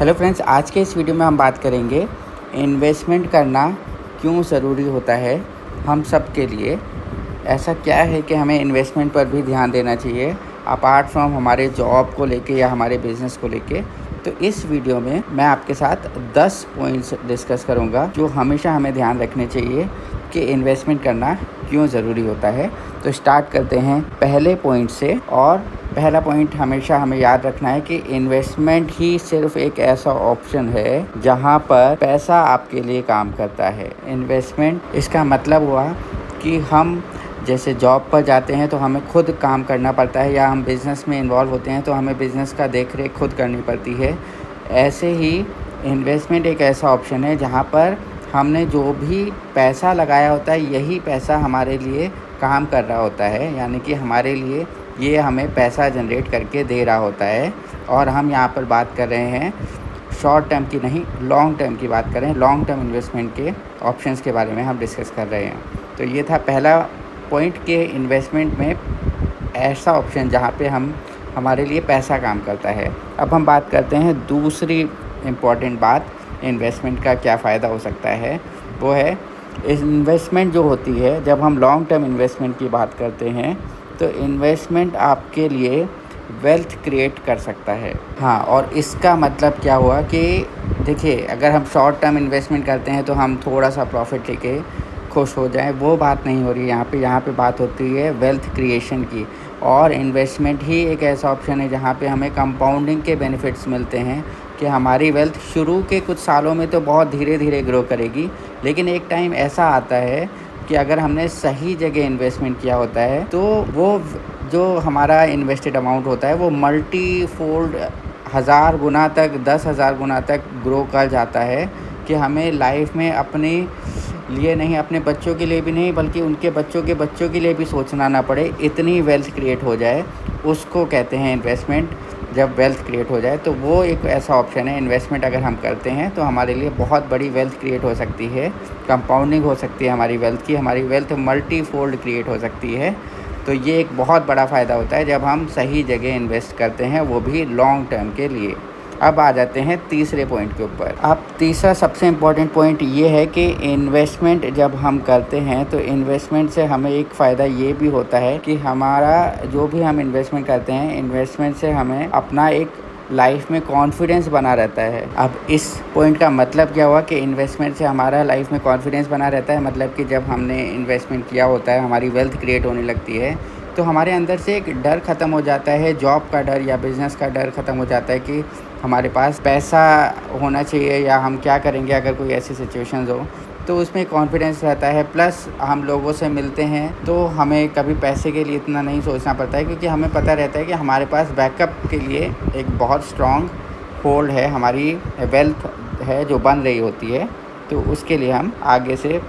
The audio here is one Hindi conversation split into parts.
हेलो फ्रेंड्स, आज के इस वीडियो में हम बात करेंगे इन्वेस्टमेंट करना क्यों ज़रूरी होता है हम सब के लिए। ऐसा क्या है कि हमें इन्वेस्टमेंट पर भी ध्यान देना चाहिए अपार्ट फ्रॉम हमारे जॉब को लेके या हमारे बिज़नेस को लेके। तो इस वीडियो में मैं आपके साथ 10 पॉइंट्स डिस्कस करूंगा जो हमेशा हमें ध्यान रखने चाहिए कि इन्वेस्टमेंट करना क्यों ज़रूरी होता है। तो स्टार्ट करते हैं पहले पॉइंट से। और पहला पॉइंट हमेशा हमें याद रखना है कि इन्वेस्टमेंट ही सिर्फ एक ऐसा ऑप्शन है जहां पर पैसा आपके लिए काम करता है। इन्वेस्टमेंट इसका मतलब हुआ कि हम जैसे जॉब पर जाते हैं तो हमें खुद काम करना पड़ता है, या हम बिज़नेस में इन्वॉल्व होते हैं तो हमें बिज़नेस का देख रेख खुद करनी पड़ती है। ऐसे ही इन्वेस्टमेंट एक ऐसा ऑप्शन है जहां पर हमने जो भी पैसा लगाया होता है यही पैसा हमारे लिए काम कर रहा होता है, यानी कि हमारे लिए ये हमें पैसा जनरेट करके दे रहा होता है। और हम यहाँ पर बात कर रहे हैं शॉर्ट टर्म की नहीं, लॉन्ग टर्म की बात करें। लॉन्ग टर्म इन्वेस्टमेंट के ऑप्शंस के बारे में हम डिस्कस कर रहे हैं। तो ये था पहला पॉइंट के इन्वेस्टमेंट में ऐसा ऑप्शन जहाँ पे हमारे लिए पैसा काम करता है। अब हम बात करते हैं दूसरी इम्पॉर्टेंट बात, इन्वेस्टमेंट का क्या फ़ायदा हो सकता है। वो है इन्वेस्टमेंट जो होती है, जब हम लॉन्ग टर्म इन्वेस्टमेंट की बात करते हैं तो इन्वेस्टमेंट आपके लिए वेल्थ क्रिएट कर सकता है। हाँ, और इसका मतलब क्या हुआ कि देखिए, अगर हम शॉर्ट टर्म इन्वेस्टमेंट करते हैं तो हम थोड़ा सा प्रॉफिट लेके खुश हो जाएं, वो बात नहीं हो रही है यहाँ पे बात होती है वेल्थ क्रिएशन की। और इन्वेस्टमेंट ही एक ऐसा ऑप्शन है जहाँ पे हमें कंपाउंडिंग के बेनिफिट्स मिलते हैं कि हमारी वेल्थ शुरू के कुछ सालों में तो बहुत धीरे धीरे ग्रो करेगी, लेकिन एक टाइम ऐसा आता है कि अगर हमने सही जगह इन्वेस्टमेंट किया होता है तो वो जो हमारा इन्वेस्टेड अमाउंट होता है वो मल्टी फोल्ड 1000 गुना तक, 10,000 गुना तक ग्रो कर जाता है कि हमें लाइफ में अपने लिए नहीं, अपने बच्चों के लिए भी नहीं, बल्कि उनके बच्चों के बच्चों के लिए भी सोचना ना पड़े, इतनी वेल्थ क्रिएट हो जाए। उसको कहते हैं इन्वेस्टमेंट। जब वेल्थ क्रिएट हो जाए तो वो एक ऐसा ऑप्शन है। इन्वेस्टमेंट अगर हम करते हैं तो हमारे लिए बहुत बड़ी वेल्थ क्रिएट हो सकती है, कंपाउंडिंग हो सकती है हमारी वेल्थ की, हमारी वेल्थ मल्टी फोल्ड क्रिएट हो सकती है। तो ये एक बहुत बड़ा फ़ायदा होता है जब हम सही जगह इन्वेस्ट करते हैं, वो भी लॉन्ग टर्म के लिए। अब आ जाते हैं तीसरे पॉइंट के ऊपर। अब तीसरा सबसे इम्पॉर्टेंट पॉइंट ये है कि इन्वेस्टमेंट जब हम करते हैं तो इन्वेस्टमेंट से हमें एक फ़ायदा ये भी होता है कि हमारा जो भी हम इन्वेस्टमेंट करते हैं, इन्वेस्टमेंट से हमें अपना एक लाइफ में कॉन्फिडेंस बना रहता है। अब इस पॉइंट का मतलब क्या हुआ कि इन्वेस्टमेंट से हमारा लाइफ में कॉन्फिडेंस बना रहता है, मतलब कि जब हमने इन्वेस्टमेंट किया होता है, हमारी वेल्थ क्रिएट होने लगती है तो हमारे अंदर से एक डर ख़त्म हो जाता है, जॉब का डर या बिज़नेस का डर ख़त्म हो जाता है कि हमारे पास पैसा होना चाहिए या हम क्या करेंगे अगर कोई ऐसी सिचुएशंस हो, तो उसमें कॉन्फिडेंस रहता है। प्लस हम लोगों से मिलते हैं तो हमें कभी पैसे के लिए इतना नहीं सोचना पड़ता है, क्योंकि हमें पता रहता है कि हमारे पास बैकअप के लिए एक बहुत स्ट्रॉन्ग होल्ड है, हमारी वेल्थ है जो बन रही होती है, तो उसके लिए हम आगे से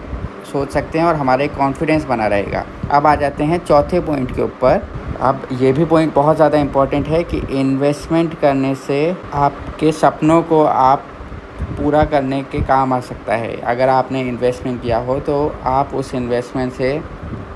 सोच सकते हैं और हमारा एक कॉन्फिडेंस बना रहेगा। अब आ जाते हैं चौथे पॉइंट के ऊपर। अब ये भी पॉइंट बहुत ज़्यादा इम्पॉर्टेंट है कि इन्वेस्टमेंट करने से आपके सपनों को आप पूरा करने के काम आ सकता है। अगर आपने इन्वेस्टमेंट किया हो तो आप उस इन्वेस्टमेंट से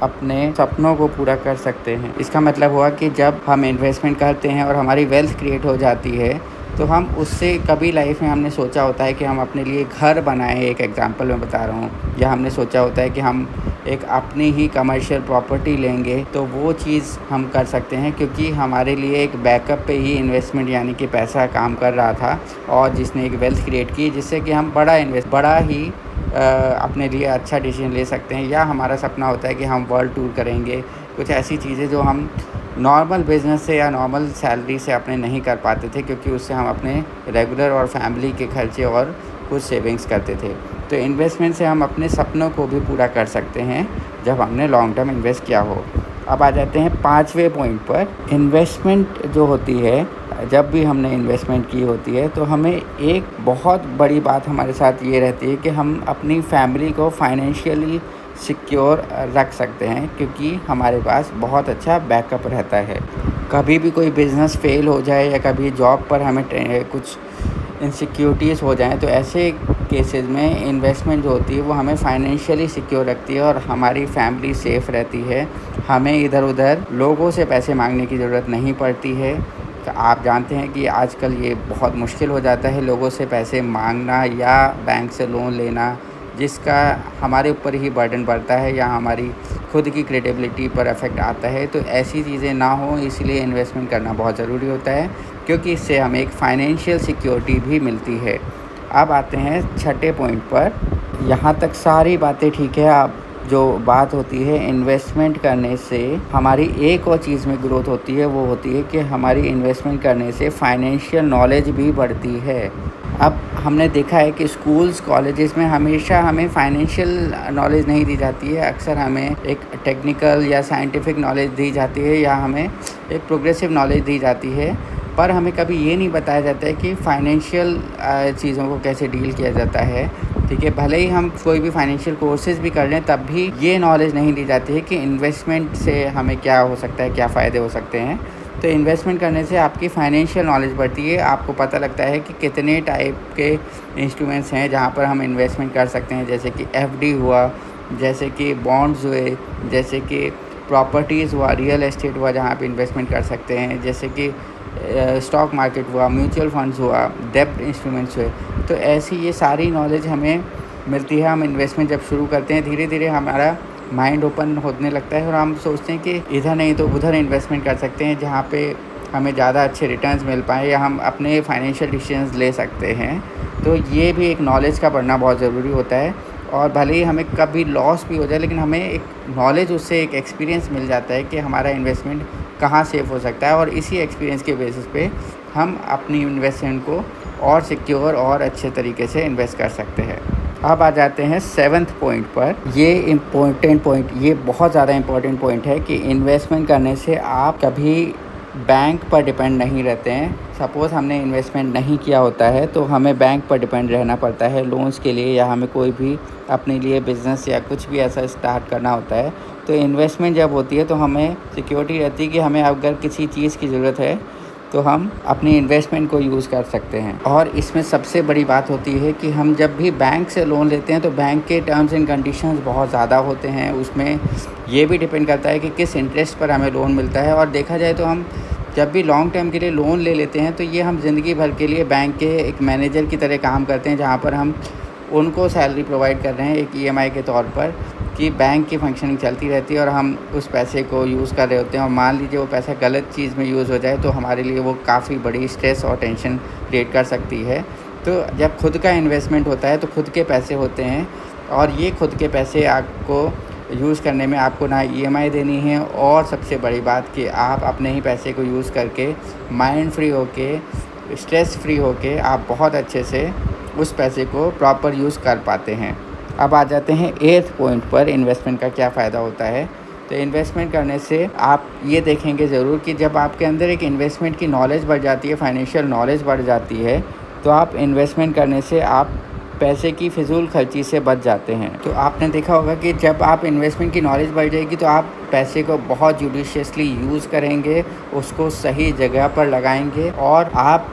अपने सपनों को पूरा कर सकते हैं। इसका मतलब हुआ कि जब हम इन्वेस्टमेंट करते हैं और हमारी वेल्थ क्रिएट हो जाती है तो हम उससे कभी लाइफ में हमने सोचा होता है कि हम अपने लिए घर बनाएं, एक एग्जांपल मैं बता रहा हूँ, या हमने सोचा होता है कि हम एक अपनी ही कमर्शियल प्रॉपर्टी लेंगे, तो वो चीज़ हम कर सकते हैं क्योंकि हमारे लिए एक बैकअप पे ही इन्वेस्टमेंट यानी कि पैसा काम कर रहा था और जिसने एक वेल्थ क्रिएट की, जिससे कि हम बड़ा ही अपने लिए अच्छा डिसीजन ले सकते हैं। या हमारा सपना होता है कि हम वर्ल्ड टूर करेंगे, कुछ ऐसी चीज़ें जो हम नॉर्मल बिज़नेस से या नॉर्मल सैलरी से अपने नहीं कर पाते थे, क्योंकि उससे हम अपने रेगुलर और फैमिली के खर्चे और कुछ सेविंग्स करते थे। तो इन्वेस्टमेंट से हम अपने सपनों को भी पूरा कर सकते हैं जब हमने लॉन्ग टर्म इन्वेस्ट किया हो। अब आ जाते हैं पाँचवें पॉइंट पर। इन्वेस्टमेंट जो होती है, जब भी हमने इन्वेस्टमेंट की होती है तो हमें एक बहुत बड़ी बात हमारे साथ ये रहती है कि हम अपनी फैमिली को फाइनेंशियली सिक्योर रख सकते हैं, क्योंकि हमारे पास बहुत अच्छा बैकअप रहता है। कभी भी कोई बिज़नेस फेल हो जाए या कभी जॉब पर हमें कुछ इनसिक्योरिटीज़ हो जाएं, तो ऐसे केसेस में इन्वेस्टमेंट जो होती है वो हमें फाइनेंशियली सिक्योर रखती है और हमारी फैमिली सेफ़ रहती है। हमें इधर उधर लोगों से पैसे मांगने की ज़रूरत नहीं पड़ती है। आप जानते हैं कि आजकल ये बहुत मुश्किल हो जाता है लोगों से पैसे मांगना या बैंक से लोन लेना, जिसका हमारे ऊपर ही बर्डन पड़ता है या हमारी खुद की क्रेडिबिलिटी पर इफ़ेक्ट आता है। तो ऐसी चीज़ें ना हो, इसलिए इन्वेस्टमेंट करना बहुत ज़रूरी होता है, क्योंकि इससे हमें एक फ़ाइनेंशियल सिक्योरिटी भी मिलती है। अब आते हैं छठे पॉइंट पर। यहाँ तक सारी बातें ठीक है। अब जो बात होती है इन्वेस्टमेंट करने से हमारी एक और चीज़ में ग्रोथ होती है, वो होती है कि हमारी इन्वेस्टमेंट करने से फाइनेंशियल नॉलेज भी बढ़ती है। अब हमने देखा है कि स्कूल्स कॉलेजेस में हमेशा हमें फाइनेंशियल नॉलेज नहीं दी जाती है, अक्सर हमें एक टेक्निकल या साइंटिफिक नॉलेज दी जाती है या हमें एक प्रोग्रेसिव नॉलेज दी जाती है, पर हमें कभी ये नहीं बताया जाता है कि फ़ाइनेंशियल चीज़ों को कैसे डील किया जाता है। ठीक है, भले ही हम कोई भी फाइनेंशियल कोर्सेज़ भी कर लें, तब भी ये नॉलेज नहीं दी जाती है कि इन्वेस्टमेंट से हमें क्या हो सकता है, क्या फ़ायदे हो सकते हैं। तो इन्वेस्टमेंट करने से आपकी फाइनेंशियल नॉलेज बढ़ती है, आपको पता लगता है कि कितने टाइप के इंस्ट्रूमेंट्स हैं जहाँ पर हम इन्वेस्टमेंट कर सकते हैं, जैसे कि एफडी हुआ, जैसे कि बॉन्ड्स हुए, जैसे कि प्रॉपर्टीज़ हुआ, रियल एस्टेट हुआ जहाँ पे इन्वेस्टमेंट कर सकते हैं, जैसे कि स्टॉक मार्केट हुआ, म्यूचुअल फंड्स हुआ, डेब्ट इंस्ट्रूमेंट्स हुए। तो ऐसी ये सारी नॉलेज हमें मिलती है। हम इन्वेस्टमेंट जब शुरू करते हैं, धीरे धीरे हमारा माइंड ओपन होने लगता है और हम सोचते हैं कि इधर नहीं तो उधर इन्वेस्टमेंट कर सकते हैं, जहाँ पे हमें ज़्यादा अच्छे रिटर्न्स मिल पाएँ या हम अपने फाइनेंशियल डिसीजंस ले सकते हैं। तो ये भी एक नॉलेज का बढ़ना बहुत ज़रूरी होता है, और भले ही हमें कभी लॉस भी हो जाए, लेकिन हमें एक नॉलेज, उससे एक एक्सपीरियंस मिल जाता है कि हमारा इन्वेस्टमेंट कहाँ सेफ हो सकता है, और इसी एक्सपीरियंस के बेसिस पे हम अपनी इन्वेस्टमेंट को और सिक्योर और अच्छे तरीके से इन्वेस्ट कर सकते हैं। अब आ जाते हैं 7th पॉइंट पर। ये इम्पोर्टेंट पॉइंट, ये बहुत ज़्यादा इम्पोर्टेंट पॉइंट है कि इन्वेस्टमेंट करने से आप कभी बैंक पर डिपेंड नहीं रहते हैं। सपोज़ हमने इन्वेस्टमेंट नहीं किया होता है तो हमें बैंक पर डिपेंड रहना पड़ता है लोन्स के लिए, या हमें कोई भी अपने लिए बिज़नेस या कुछ भी ऐसा स्टार्ट करना होता है। तो इन्वेस्टमेंट जब होती है तो हमें सिक्योरिटी रहती है कि हमें अगर किसी चीज़ की ज़रूरत है तो हम अपनी इन्वेस्टमेंट को यूज़ कर सकते हैं। और इसमें सबसे बड़ी बात होती है कि हम जब भी बैंक से लोन लेते हैं तो बैंक के टर्म्स एंड कंडीशंस बहुत ज़्यादा होते हैं। उसमें ये भी डिपेंड करता है कि किस इंटरेस्ट पर हमें लोन मिलता है। और देखा जाए तो हम जब भी लॉन्ग टर्म के लिए लोन ले लेते हैं तो ये हम ज़िंदगी भर के लिए बैंक के एक मैनेजर की तरह काम करते हैं, जहाँ पर हम उनको सैलरी प्रोवाइड कर रहे हैं एक ईएमआई के तौर पर, कि बैंक की फंक्शनिंग चलती रहती है और हम उस पैसे को यूज़ कर रहे होते हैं। और मान लीजिए वो पैसा गलत चीज़ में यूज़ हो जाए तो हमारे लिए वो काफ़ी बड़ी स्ट्रेस और टेंशन क्रिएट कर सकती है। तो जब खुद का इन्वेस्टमेंट होता है तो खुद के पैसे होते हैं, और ये खुद के पैसे आपको यूज़ करने में आपको ना ईएमआई देनी है, और सबसे बड़ी बात कि आप अपने ही पैसे को यूज़ करके माइंड फ्री होके, स्ट्रेस फ्री होके आप बहुत अच्छे से उस पैसे को प्रॉपर यूज़ कर पाते हैं। अब आ जाते हैं 8th पॉइंट पर, इन्वेस्टमेंट का क्या फ़ायदा होता है। तो इन्वेस्टमेंट करने से आप ये देखेंगे ज़रूर कि जब आपके अंदर एक इन्वेस्टमेंट की नॉलेज बढ़ जाती है, फाइनेंशियल नॉलेज बढ़ जाती है, तो आप इन्वेस्टमेंट करने से आप पैसे की फिजूल खर्ची से बच जाते हैं। तो आपने देखा होगा कि जब आप इन्वेस्टमेंट की नॉलेज बढ़ जाएगी तो आप पैसे को बहुत जुडिशियसली यूज़ करेंगे, उसको सही जगह पर लगाएंगे, और आप,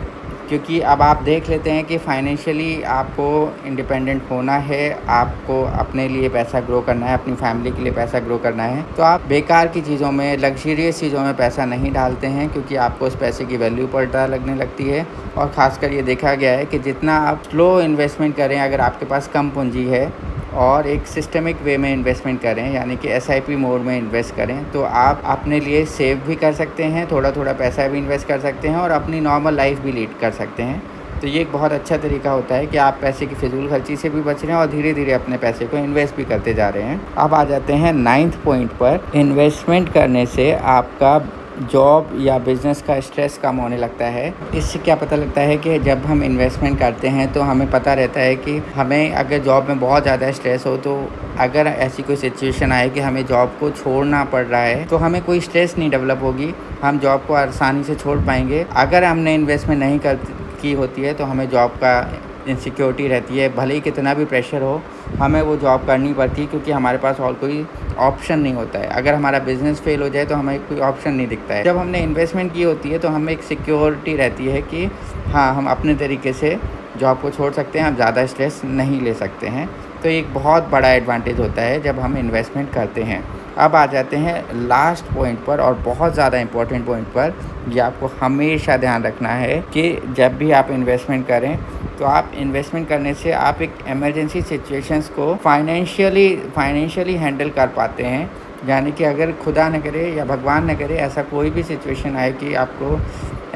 क्योंकि अब आप देख लेते हैं कि फाइनेंशियली आपको इंडिपेंडेंट होना है, आपको अपने लिए पैसा ग्रो करना है, अपनी फैमिली के लिए पैसा ग्रो करना है, तो आप बेकार की चीज़ों में, लग्जरियस चीज़ों में पैसा नहीं डालते हैं, क्योंकि आपको उस पैसे की वैल्यू पता लगने लगती है। और ख़ासकर ये देखा गया है कि जितना आप स्लो इन्वेस्टमेंट करें, अगर आपके पास कम पूंजी है और एक सिस्टमिक वे में इन्वेस्टमेंट करें, यानी कि एसआईपी मोड में इन्वेस्ट करें, तो आप अपने लिए सेव भी कर सकते हैं, थोड़ा थोड़ा पैसा भी इन्वेस्ट कर सकते हैं और अपनी नॉर्मल लाइफ भी लीड कर सकते हैं। तो ये एक बहुत अच्छा तरीका होता है कि आप पैसे की फिजूल खर्ची से भी बच रहे हैं और धीरे धीरे अपने पैसे को इन्वेस्ट भी करते जा रहे हैं। अब आ जाते हैं 9th पॉइंट पर। इन्वेस्टमेंट करने से आपका जॉब या बिज़नेस का स्ट्रेस कम होने लगता है। इससे क्या पता लगता है कि जब हम इन्वेस्टमेंट करते हैं तो हमें पता रहता है कि हमें अगर जॉब में बहुत ज़्यादा स्ट्रेस हो, तो अगर ऐसी कोई सिचुएशन आए कि हमें जॉब को छोड़ना पड़ रहा है, तो हमें कोई स्ट्रेस नहीं डेवलप होगी, हम जॉब को आसानी से छोड़ पाएंगे। अगर हमने इन्वेस्टमेंट नहीं की होती है तो हमें जॉब का इनसिक्योरिटी रहती है, भले ही कितना भी प्रेशर हो हमें वो जॉब करनी पड़ती है, क्योंकि हमारे पास और कोई ऑप्शन नहीं होता है। अगर हमारा बिज़नेस फेल हो जाए तो हमें कोई ऑप्शन नहीं दिखता है। जब हमने इन्वेस्टमेंट की होती है तो हमें एक सिक्योरिटी रहती है कि हाँ, हम अपने तरीके से जॉब को छोड़ सकते हैं, हम ज़्यादा स्ट्रेस नहीं ले सकते हैं। तो एक बहुत बड़ा एडवांटेज होता है जब हम इन्वेस्टमेंट करते हैं। अब आ जाते हैं लास्ट पॉइंट पर और बहुत ज़्यादा इम्पोर्टेंट पॉइंट पर। ये आपको हमेशा ध्यान रखना है कि जब भी आप इन्वेस्टमेंट करें तो आप इन्वेस्टमेंट करने से आप एक इमरजेंसी सिचुएशंस को फाइनेंशियली हैंडल कर पाते हैं। यानी कि अगर खुदा न करे या भगवान न करे ऐसा कोई भी सिचुएशन आए कि आपको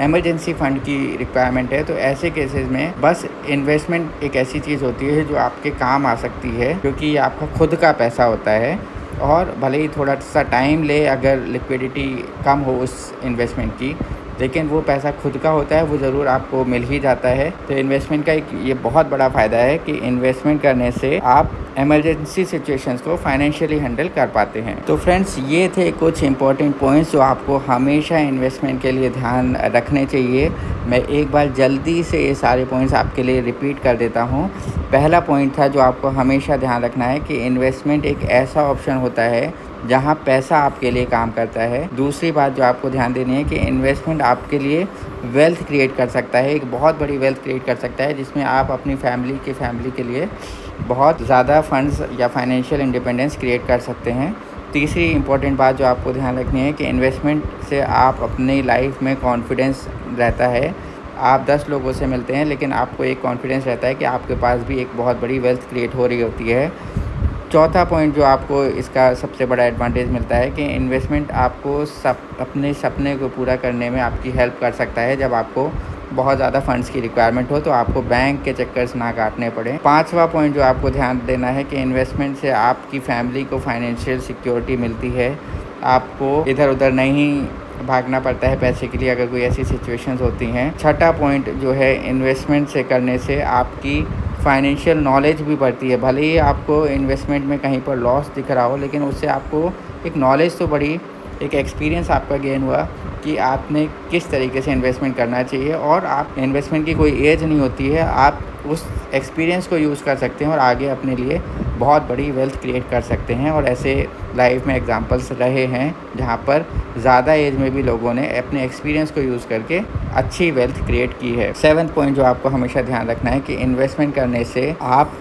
इमरजेंसी फ़ंड की रिक्वायरमेंट है, तो ऐसे केसेस में बस इन्वेस्टमेंट एक ऐसी चीज़ होती है जो आपके काम आ सकती है, क्योंकि ये आपका खुद का पैसा होता है। और भले ही थोड़ा सा टाइम ले, अगर लिक्विडिटी कम हो उस इन्वेस्टमेंट की, लेकिन वो पैसा खुद का होता है, वो ज़रूर आपको मिल ही जाता है। तो इन्वेस्टमेंट का एक ये बहुत बड़ा फ़ायदा है कि इन्वेस्टमेंट करने से आप इमरजेंसी सिचुएशंस को फाइनेंशियली हैंडल कर पाते हैं। तो फ्रेंड्स, ये थे कुछ इंपॉर्टेंट पॉइंट्स जो आपको हमेशा इन्वेस्टमेंट के लिए ध्यान रखने चाहिए। मैं एक बार जल्दी से ये सारे पॉइंट्स आपके लिए रिपीट कर देता हूँ। पहला पॉइंट था जो आपको हमेशा ध्यान रखना है कि इन्वेस्टमेंट एक ऐसा ऑप्शन होता है जहाँ पैसा आपके लिए काम करता है। दूसरी बात जो आपको ध्यान देनी है कि इन्वेस्टमेंट आपके लिए वेल्थ क्रिएट कर सकता है, एक बहुत बड़ी वेल्थ क्रिएट कर सकता है, जिसमें आप अपनी फैमिली के लिए बहुत ज़्यादा फंड्स या फाइनेंशियल इंडिपेंडेंस क्रिएट कर सकते हैं। तीसरी इंपॉर्टेंट बात जो आपको ध्यान रखनी है कि इन्वेस्टमेंट से आप अपनी लाइफ में कॉन्फिडेंस रहता है। आप 10 लोगों से मिलते हैं, लेकिन आपको एक कॉन्फिडेंस रहता है कि आपके पास भी एक बहुत बड़ी वेल्थ क्रिएट हो रही होती है। चौथा पॉइंट जो आपको इसका सबसे बड़ा एडवांटेज मिलता है कि इन्वेस्टमेंट आपको अपने सपने को पूरा करने में आपकी हेल्प कर सकता है। जब आपको बहुत ज़्यादा फंड्स की रिक्वायरमेंट हो तो आपको बैंक के चक्कर्स ना काटने पड़े। पांचवा पॉइंट जो आपको ध्यान देना है कि इन्वेस्टमेंट से आपकी फैमिली को फाइनेंशियल सिक्योरिटी मिलती है। आपको इधर उधर नहीं भागना पड़ता है पैसे के लिए अगर कोई ऐसी सिचुएशंस होती हैं। छठा पॉइंट जो है, इन्वेस्टमेंट से करने से आपकी फाइनेंशियल नॉलेज भी बढ़ती है। भले ही आपको इन्वेस्टमेंट में कहीं पर लॉस दिख रहा हो, लेकिन उससे आपको एक नॉलेज तो बढ़ी, एक एक्सपीरियंस आपका गेन हुआ कि आपने किस तरीके से इन्वेस्टमेंट करना चाहिए। और आप इन्वेस्टमेंट की कोई एज नहीं होती है, आप उस एक्सपीरियंस को यूज़ कर सकते हैं और आगे अपने लिए बहुत बड़ी वेल्थ क्रिएट कर सकते हैं। और ऐसे लाइफ में एग्जांपल्स रहे हैं जहाँ पर ज़्यादा एज में भी लोगों ने अपने एक्सपीरियंस को यूज़ करके अच्छी वेल्थ क्रिएट की है। 7th पॉइंट जो आपको हमेशा ध्यान रखना है कि इन्वेस्टमेंट करने से आप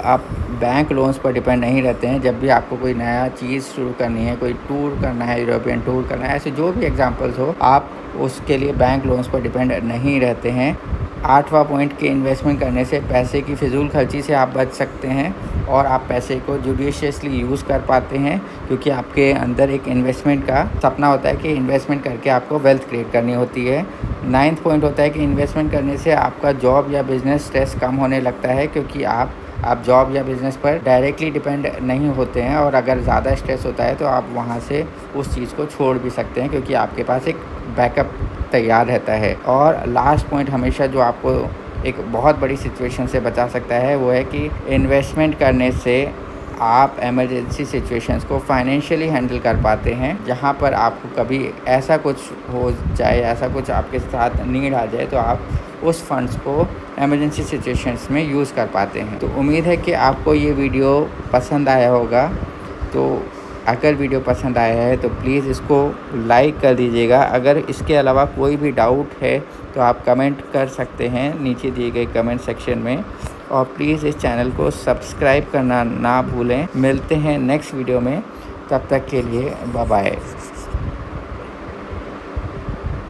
बैंक लोन्स पर डिपेंड नहीं रहते हैं। जब भी आपको कोई नया चीज़ शुरू करनी है, कोई टूर करना है, यूरोपियन टूर करना है, ऐसे जो भी एग्जांपल्स हो, आप उसके लिए बैंक लोन्स पर डिपेंड नहीं रहते हैं। 8वां पॉइंट कि इन्वेस्टमेंट करने से पैसे की फिजूल खर्ची से आप बच सकते हैं और आप पैसे को जुडिशियसली यूज़ कर पाते हैं, क्योंकि आपके अंदर एक इन्वेस्टमेंट का सपना होता है कि इन्वेस्टमेंट करके आपको वेल्थ क्रिएट करनी होती है। 9th पॉइंट होता है कि इन्वेस्टमेंट करने से आपका जॉब या बिज़नेस स्ट्रेस कम होने लगता है, क्योंकि आप जॉब या बिज़नेस पर डायरेक्टली डिपेंड नहीं होते हैं। और अगर ज़्यादा स्ट्रेस होता है तो आप वहाँ से उस चीज़ को छोड़ भी सकते हैं, क्योंकि आपके पास एक बैकअप तैयार रहता है। और लास्ट पॉइंट हमेशा जो आपको एक बहुत बड़ी सिचुएशन से बचा सकता है वो है कि इन्वेस्टमेंट करने से आप इमरजेंसी सिचुएशंस को फाइनेंशियली हैंडल कर पाते हैं। जहाँ पर आपको कभी ऐसा कुछ हो जाए, ऐसा कुछ आपके साथ नीड आ जाए, तो आप उस फंड्स को इमरजेंसी सिचुएशंस में यूज़ कर पाते हैं। तो उम्मीद है कि आपको ये वीडियो पसंद आया होगा। तो अगर वीडियो पसंद आया है तो प्लीज़ इसको लाइक कर दीजिएगा। अगर इसके अलावा कोई भी डाउट है तो आप कमेंट कर सकते हैं नीचे दिए गए कमेंट सेक्शन में। और प्लीज़ इस चैनल को सब्सक्राइब करना ना भूलें। मिलते हैं नेक्स्ट वीडियो में, तब तक के लिए बाय बाय।